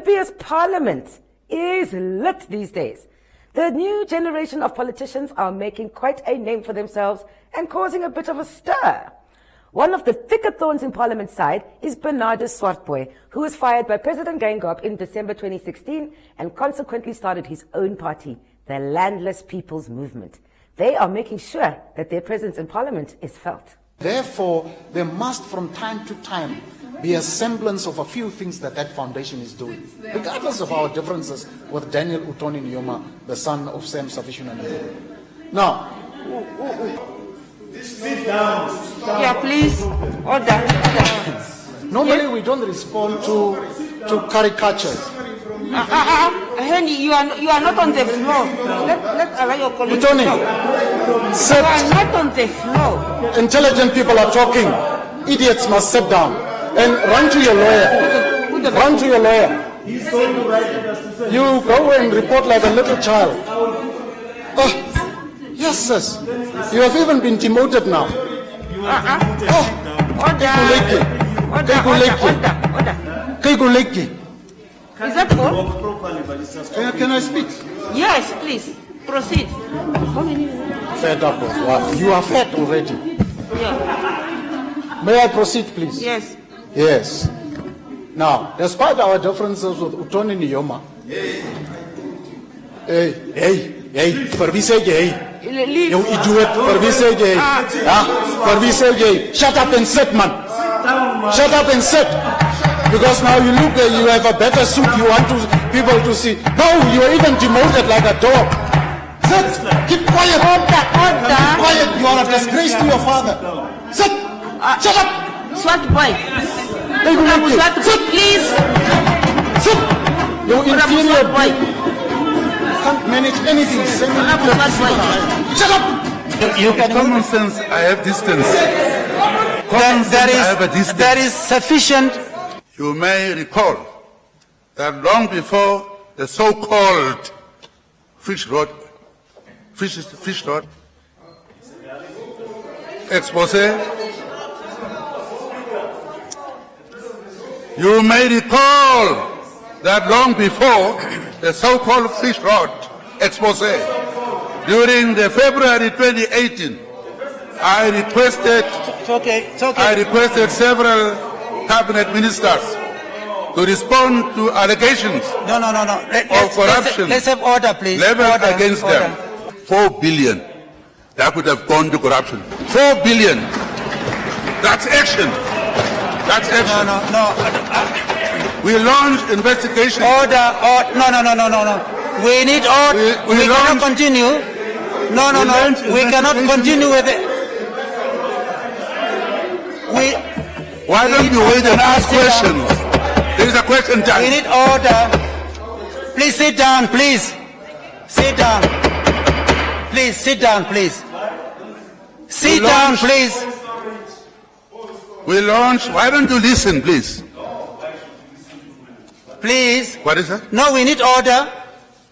Namibia's parliament is lit these days. The new generation of politicians are making quite a name for themselves and causing a bit of a stir. One of the thicker thorns in Parliament's side is Bernardo Swartboy, who was fired by President Gebhardt in December 2016 and consequently started his own party, the Landless People's Movement. They are making sure that their presence in Parliament is felt. Therefore, there must from time to time be a semblance of a few things that that foundation is doing, regardless of our differences with Daniel Utoni Nyoma, the son of Sam Sufficient. Now, sit down. Yeah, please. Order. Normally we don't respond to caricatures. Henry, you are not on the floor. Let allow your colleagues Utoni, talk. sit. You are not on the floor. Intelligent people are talking. Idiots must sit down. And run to your lawyer. Run to your lawyer. You go and report like a little child. Oh, yes, sis. You have even been demoted now. Is that all? Can I speak? Yes, please. Proceed. Fed up of what? You are fed already. Yeah. May I proceed, please? Yes. Yes. Now, despite our differences with Utoni Nyoma, hey, for we say hey. You idiot, for we say hey. For we say hey. Shut up and sit, man. Shut up and sit. Because now you look, you have a better suit, you want people to see. No, you are even demoted like a dog. Sit. Keep quiet. Order. Keep quiet. You are a disgrace to your father. Sit. Shut up. Swartboy. Sit. Please. Sit. You inferior boy. Can't manage anything. Shut up. You can common sense. I have distance. There is sufficient. You may recall that long before the so-called fish road expose, you may recall that long before the so-called fish road expose, during the February 2018, I requested several cabinet ministers to respond to allegations of corruption Let's have order, please. leveled against them. 4 billion that could have gone to corruption. 4 billion. That's action. That's action. No. We launched investigation. Order. No. We need order. We cannot continue. No. We cannot continue with it. Why don't you wait and ask questions? There is a question time. We need order. Please sit down, please. Sit down. Please, sit down, please. Sit down, please. We launched. Why don't you listen, please? Please. What is that? No, we need order.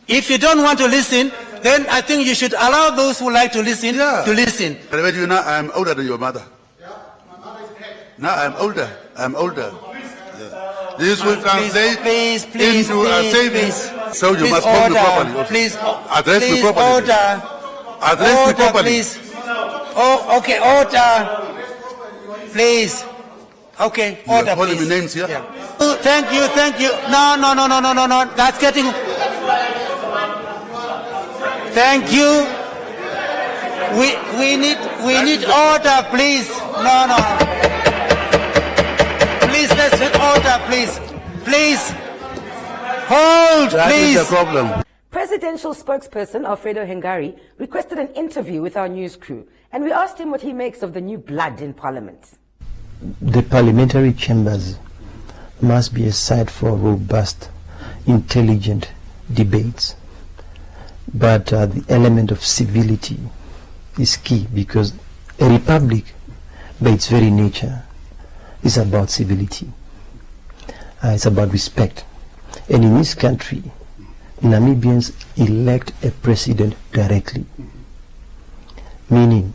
If you don't want to listen, then I think you should allow those who like to listen to listen. You know, I'm older than your mother. Now I'm older. Yeah. This will translate into a savings. So you must hold me properly. Please, address me properly. Order. Address me properly. Please. Oh, okay, order. Please. Okay, order, calling please. me names here? Yeah. Thank you. No. That's getting. Thank you. We need order, please. No. Please, let's get order, please. Please. Hold, that please. That is the problem. Presidential spokesperson Alfredo Hengari requested an interview with our news crew, and we asked him what he makes of the new blood in Parliament. The parliamentary chambers must be a site for robust, intelligent debates. But the element of civility is key, because a republic, by its very nature, is about civility. It's about respect. And in this country, Namibians elect a president directly. Meaning,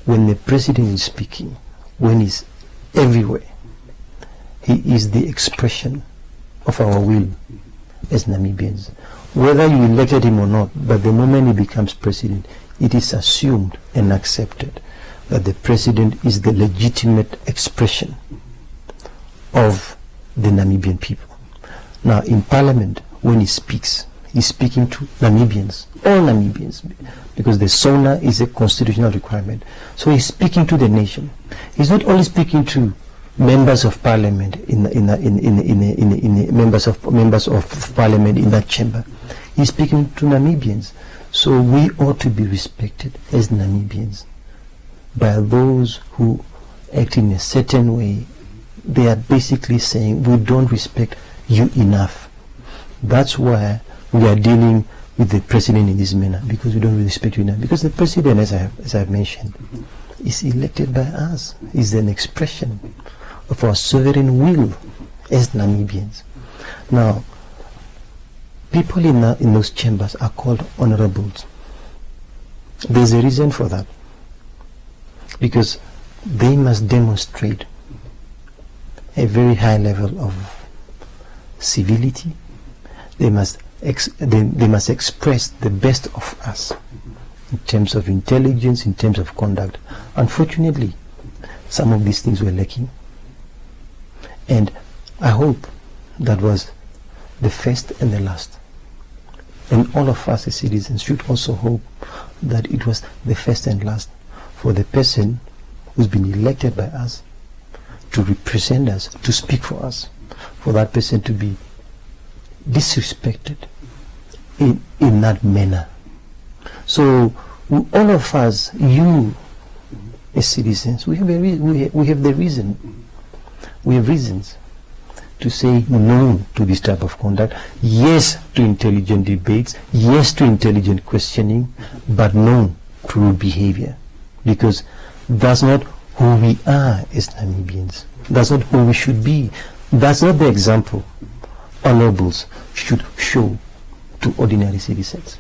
when the president is speaking, when he's everywhere, he is the expression of our will as Namibians. Whether you elected him or not, but the moment he becomes president, it is assumed and accepted that the president is the legitimate expression of the Namibian people. Now, in Parliament, when he speaks, he's speaking to Namibians, all Namibians, because the SONA is a constitutional requirement. So he's speaking to the nation. He's not only speaking to members of Parliament members of Parliament in that chamber. He's speaking to Namibians. So we ought to be respected as Namibians by those who act in a certain way. They are basically saying we don't respect you enough. That's why we are dealing with the president in this manner, because we don't respect you enough. Because the president, as I've mentioned, is elected by us. Is an expression of our sovereign will as Namibians. Now, people in those chambers are called honorables. There's a reason for that, because they must demonstrate a very high level of civility. They must express the best of us in terms of intelligence, in terms of conduct. Unfortunately, some of these things were lacking. And I hope that was the first and the last. And all of us as citizens should also hope that it was the first and last for the person who's been elected by us to represent us, to speak for us, for that person to be disrespected in that manner. So all of us, you as citizens, we have the reason. We have reasons to say no to this type of conduct, yes to intelligent debates, yes to intelligent questioning, but no to rude behavior, because that's not who we are as Namibians. That's not who we should be. That's not the example honorables should show to ordinary citizens.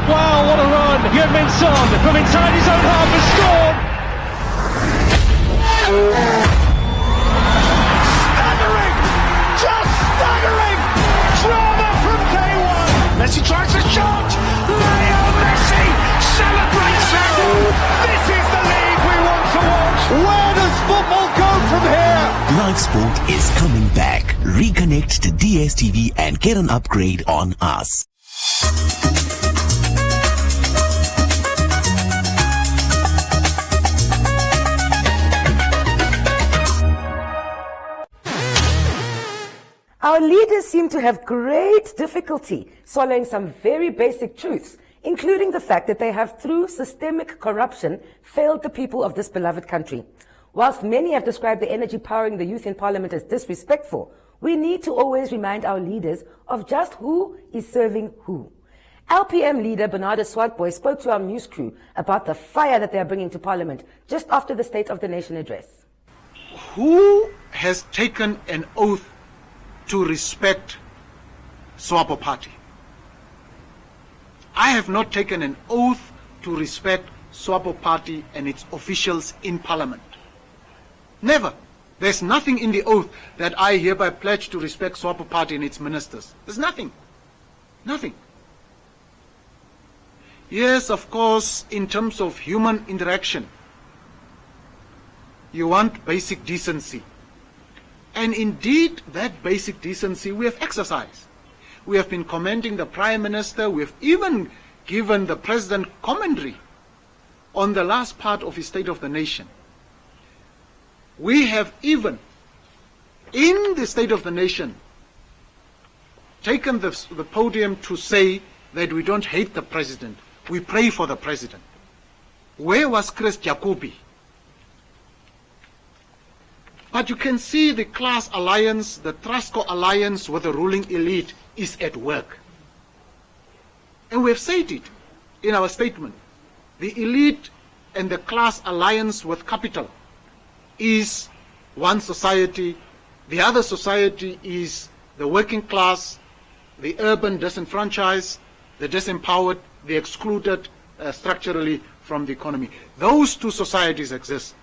Wow, what a run! Min Son from inside his own half has scored! Staggering! Just staggering! Drama from day one! Messi tries a shot! Leo Messi celebrates it! This is the league we want to watch! Where does football go from here? Live sport is coming back. Reconnect to DSTV and get an upgrade on us. Our leaders seem to have great difficulty swallowing some very basic truths, including the fact that they have, through systemic corruption, failed the people of this beloved country. Whilst many have described the energy powering the youth in Parliament as disrespectful, we need to always remind our leaders of just who is serving who. LPM leader Bernardo Swartboy spoke to our news crew about the fire that they are bringing to Parliament just after the State of the Nation address. Who has taken an oath to respect SWAPO Party? I have not taken an oath to respect SWAPO Party and its officials in Parliament. Never. There's nothing in the oath that I hereby pledge to respect SWAPO Party and its ministers. There's nothing. Nothing. Yes, of course, in terms of human interaction, you want basic decency. And indeed, that basic decency we have exercised. We have been commending the Prime Minister. We have even given the President commentary on the last part of his State of the Nation. We have even, in the State of the Nation, taken the podium to say that we don't hate the President. We pray for the President. Where was Chris Jacobi? But you can see the class alliance, the Trasco alliance with the ruling elite is at work. And we have said it in our statement. The elite and the class alliance with capital is one society. The other society is the working class, the urban disenfranchised, the disempowered, the excluded structurally from the economy. Those two societies exist.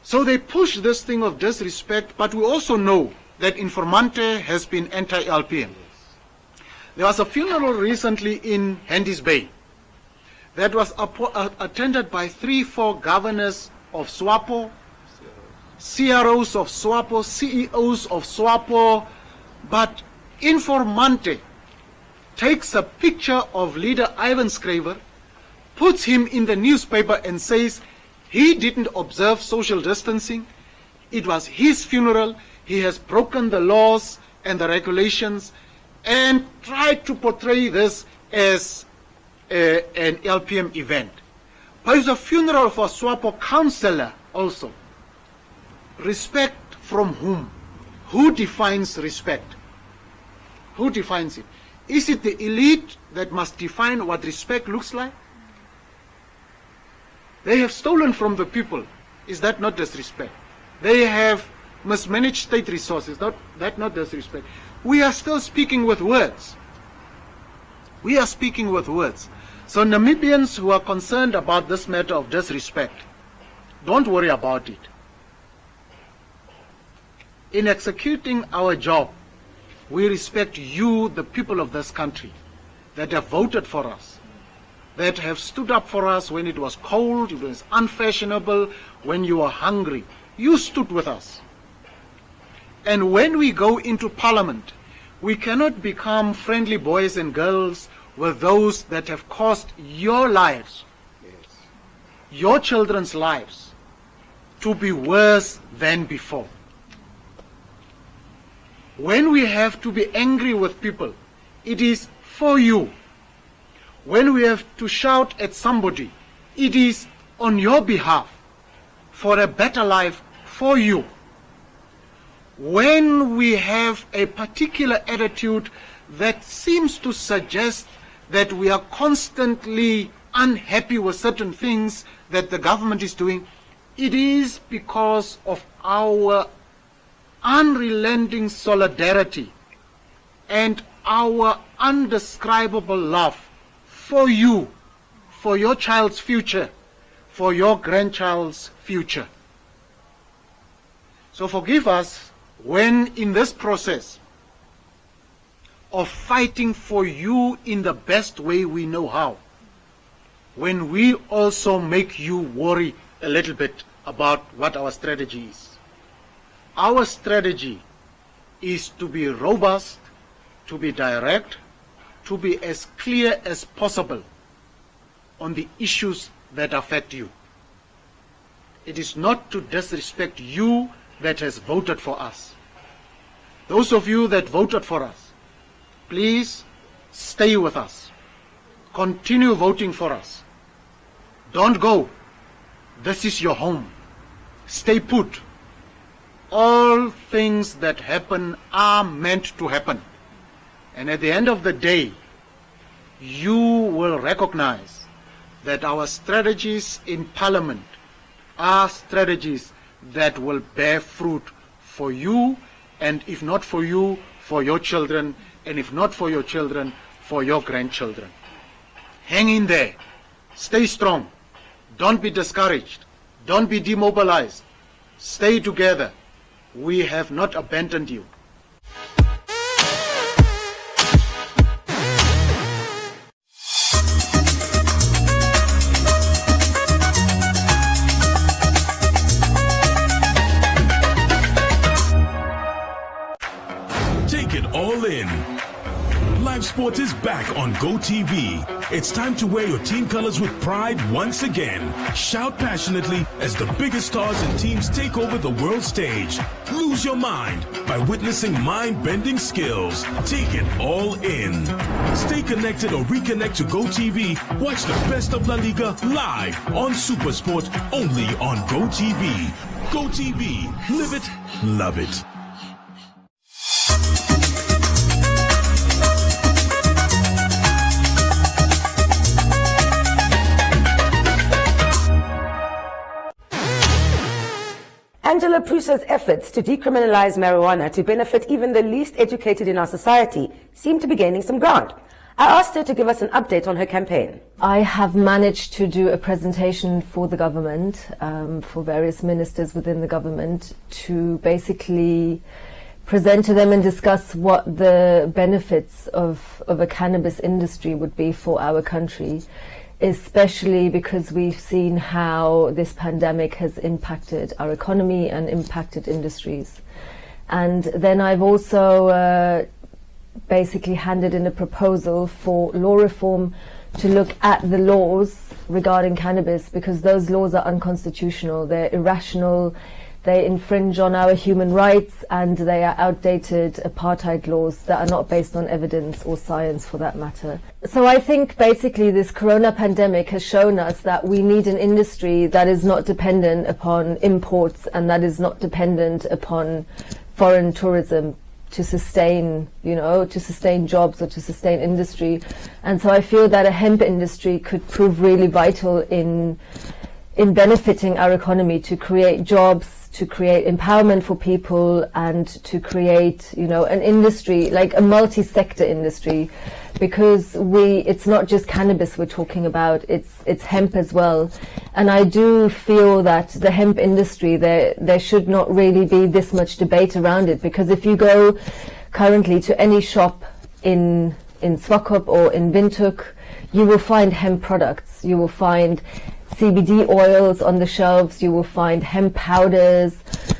So they push this thing of disrespect, but we also know that Informante has been anti-LPM. There was a funeral recently in Hendy's Bay that was attended by 3-4 governors of SWAPO, CROs of SWAPO, CEOs of SWAPO, but Informante takes a picture of leader Ivan Scraver, puts him in the newspaper and says he didn't observe social distancing, it was his funeral, he has broken the laws and the regulations, and tried to portray this as an LPM event. But it's a funeral for SWAPO councillor also. Respect from whom? Who defines respect? Who defines it? Is it the elite that must define what respect looks like? They have stolen from the people. Is that not disrespect? They have mismanaged state resources. That not disrespect? We are still speaking with words. We are speaking with words. So Namibians who are concerned about this matter of disrespect, don't worry about it. In executing our job, we respect you, the people of this country, that have voted for us, that have stood up for us when it was cold, it was unfashionable, when you were hungry. You stood with us. And when we go into Parliament, we cannot become friendly boys and girls with those that have caused your lives, your children's lives, to be worse than before. When we have to be angry with people, it is for you. When we have to shout at somebody, it is on your behalf, for a better life for you. When we have a particular attitude that seems to suggest that we are constantly unhappy with certain things that the government is doing, it is because of our unrelenting solidarity and our undescribable love for you, for your child's future, for your grandchild's future. So forgive us when in this process of fighting for you in the best way we know how, when we also make you worry a little bit about what our strategy is. Our strategy is to be robust, to be direct, to be as clear as possible on the issues that affect you. It is not to disrespect you that has voted for us. Those of you that voted for us, please stay with us. Continue voting for us. Don't go. This is your home. Stay put. All things that happen are meant to happen. And at the end of the day, you will recognize that our strategies in Parliament are strategies that will bear fruit for you, and if not for you, for your children, and if not for your children, for your grandchildren. Hang in there. Stay strong. Don't be discouraged. Don't be demobilized. Stay together. We have not abandoned you. Take it all in. Live sport is back on GoTV. It's time to wear your team colors with pride once again. Shout passionately as the biggest stars and teams take over the world stage. Lose your mind by witnessing mind-bending skills. Take it all in. Stay connected or reconnect to GoTV. Watch the best of La Liga live on Supersport only on GoTV. GoTV. Live it, love it. Angela Prusa's efforts to decriminalize marijuana to benefit even the least educated in our society seem to be gaining some ground. I asked her to give us an update on her campaign. I have managed to do a presentation for the government, for various ministers within the government, to basically present to them and discuss what the benefits of a cannabis industry would be for our country, especially because we've seen how this pandemic has impacted our economy and impacted industries. And then I've also basically handed in a proposal for law reform to look at the laws regarding cannabis, because those laws are unconstitutional, they're irrational, they infringe on our human rights, and they are outdated apartheid laws that are not based on evidence or science for that matter. So I think basically this corona pandemic has shown us that we need an industry that is not dependent upon imports and that is not dependent upon foreign tourism to sustain, to sustain jobs or to sustain industry. And so I feel that a hemp industry could prove really vital in benefiting our economy, to create jobs, to create empowerment for people, and to create, an industry, like a multi-sector industry, because it's not just cannabis we're talking about, it's hemp as well. And I do feel that the hemp industry, there should not really be this much debate around it, because if you go currently to any shop in Swakop or in Windhoek, you will find hemp products. You will find CBD oils on the shelves, you will find hemp powders,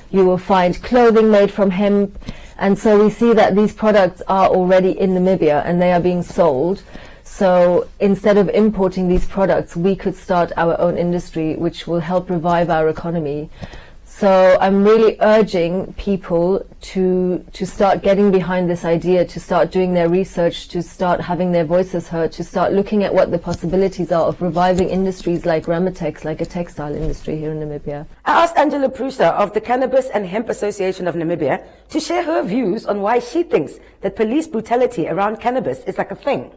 you will find clothing made from hemp. And so we see that these products are already in Namibia and they are being sold. So instead of importing these products, we could start our own industry, which will help revive our economy. So I'm really urging people to start getting behind this idea, to start doing their research, to start having their voices heard, to start looking at what the possibilities are of reviving industries like Ramatex, like a textile industry here in Namibia. I asked Angela Prusa of the Cannabis and Hemp Association of Namibia to share her views on why she thinks that police brutality around cannabis is like a thing.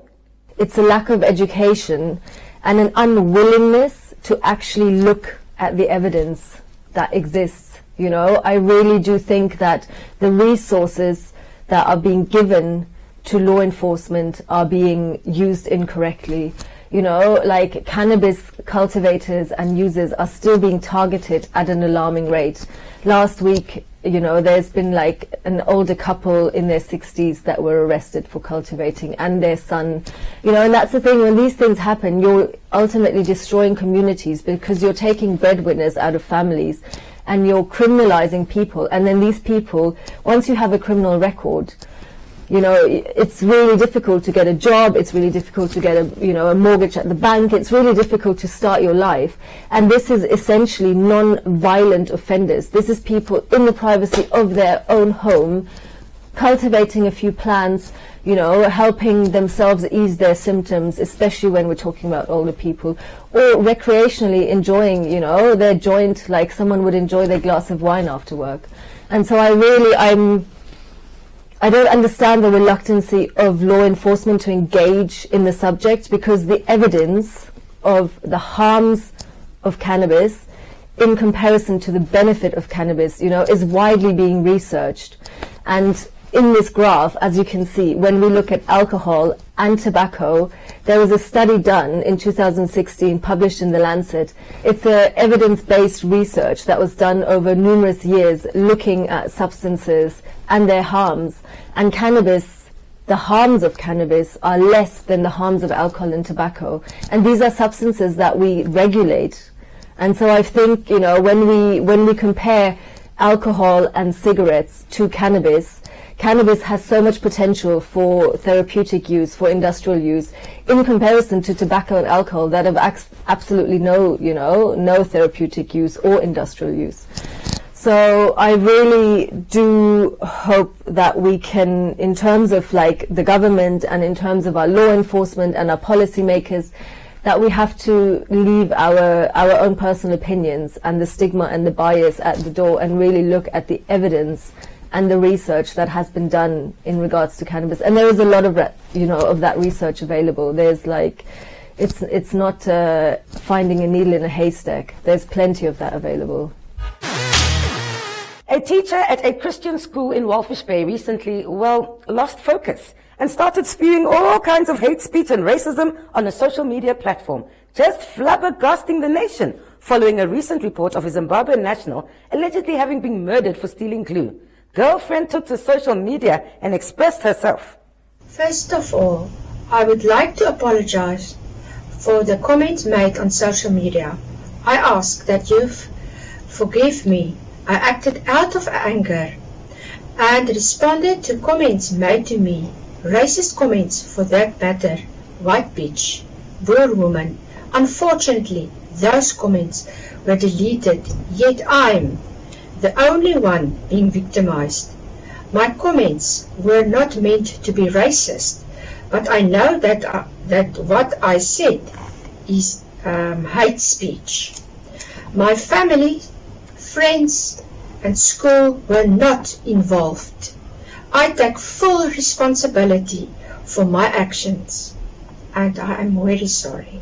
It's a lack of education and an unwillingness to actually look at the evidence that exists. I really do think that the resources that are being given to law enforcement are being used incorrectly. Like cannabis cultivators and users are still being targeted at an alarming rate. Last week, there's been like an older couple in their 60s that were arrested for cultivating, and their son, and that's the thing, when these things happen, you're ultimately destroying communities, because you're taking breadwinners out of families and you're criminalizing people. And then these people, once you have a criminal record, it's really difficult to get a job, it's really difficult to get a mortgage at the bank, it's really difficult to start your life. And this is essentially non-violent offenders. This is people in the privacy of their own home, cultivating a few plants, helping themselves ease their symptoms, especially when we're talking about older people, or recreationally enjoying, their joint like someone would enjoy their glass of wine after work. And so I don't understand the reluctancy of law enforcement to engage in the subject, because the evidence of the harms of cannabis in comparison to the benefit of cannabis, is widely being researched. And in this graph, as you can see, when we look at alcohol and tobacco, there was a study done in 2016 published in The Lancet. It's an evidence-based research that was done over numerous years looking at substances and their harms. And cannabis, the harms of cannabis are less than the harms of alcohol and tobacco. And these are substances that we regulate. And so I think, when we compare alcohol and cigarettes to cannabis, cannabis has so much potential for therapeutic use, for industrial use, in comparison to tobacco and alcohol that have absolutely no therapeutic use or industrial use. So I really do hope that we can, in terms of like the government and in terms of our law enforcement and our policymakers, that we have to leave our own personal opinions and the stigma and the bias at the door and really look at the evidence and the research that has been done in regards to cannabis. And there is a lot of of that research available. There's like, it's not finding a needle in a haystack. There's plenty of that available. A teacher at a Christian school in Walfish Bay recently, lost focus and started spewing all kinds of hate speech and racism on a social media platform, just flabbergasting the nation following a recent report of a Zimbabwean national allegedly having been murdered for stealing glue. Girlfriend took to social media and expressed herself. First of all, I would like to apologize for the comments made on social media. I ask that you forgive me. I acted out of anger and responded to comments made to me, racist comments for that matter, white bitch, Boer woman. Unfortunately, those comments were deleted, yet I'm the only one being victimized. My comments were not meant to be racist, but I know that what I said is hate speech. My family, friends and school were not involved. I take full responsibility for my actions, and I am very sorry.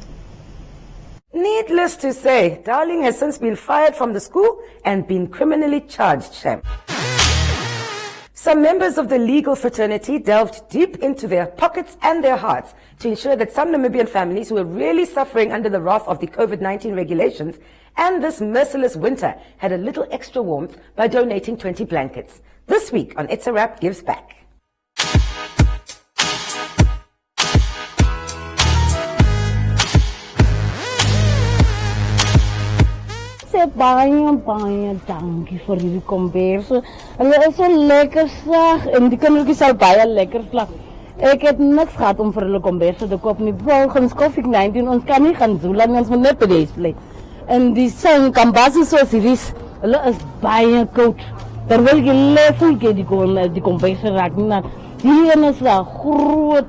Needless to say, Darling has since been fired from the school and been criminally charged, Shem. Some members of the legal fraternity delved deep into their pockets and their hearts to ensure that some Namibian families who were really suffering under the wrath of the COVID-19 regulations and this merciless winter had a little extra warmth by donating 20 blankets. This week on It's a Wrap Gives Back. Baie dankie vir hierdie kombers. Hulle is so lekker sag en die kindertjies sal baie lekker slag. Ek het niks gehad om vir hulle kombers te koop nie. Volgens COVID-19 ons kan nie gaan zoela nie, ons moet net by die huis bly. En die son kan basis soos hierdie, hulle is baie koud. Terwyl jy level gee die kombers raak nie. Die een is groot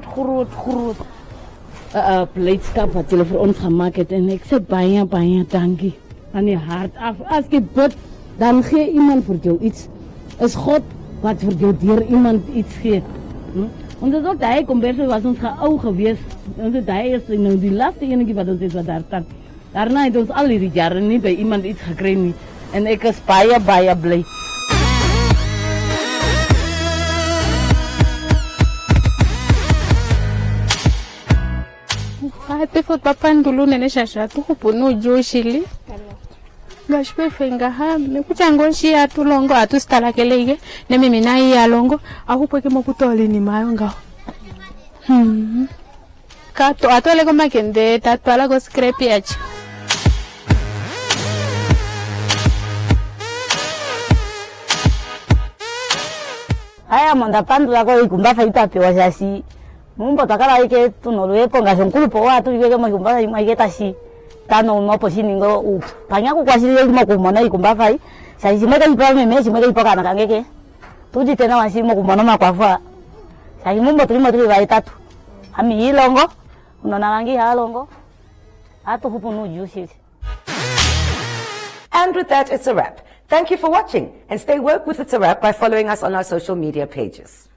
blydskap wat julle vir ons gemaak het en ek sê baie dankie. Aan die hart af. As jy bid, dan gee iemand vir jou iets. Is God wat vir jou deur iemand iets gee. Ons het ook daai komberse was ons ou gewees. Ons het daai is nou die laaste enetjie wat ons het wat daar staan. Daarna het ons al hierdie jare nie by iemand iets gekry nie. En ek is baie bly. Ate fot papa ndulu nene shasha tu kupunu joshili. Gashpe fenga ha mekutango shi atulongo atustala kelege ne mimi nayi alongo akupweke mokutoli ni mayonga. Kato atole ko makende tatwala ko scrape yachi. Haya manda pandula ko ikumba faita pe wasasi. Mumbo takala ike tunolwe ponga sonkulu po watu ike makumba ike tashi. Tano no posiningo panyaku kwasili makumona ikumba fai. Sai simeka ipa meme simeka ipa kana kangeke. Tuji tena wasi makumona makwafa. Sai mumbo tulima vai tatu. Ami ilongo unona rangi halongo. Atu hupunu juicy. And with that, it's a wrap. Thank you for watching and stay woke with It's a Wrap by following us on our social media pages.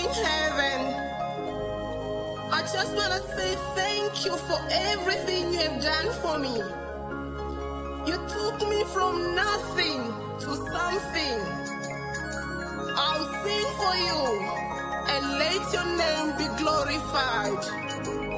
in heaven, I just want to say thank you for everything you have done for me. You took me from nothing to something. I'll sing for you and let your name be glorified.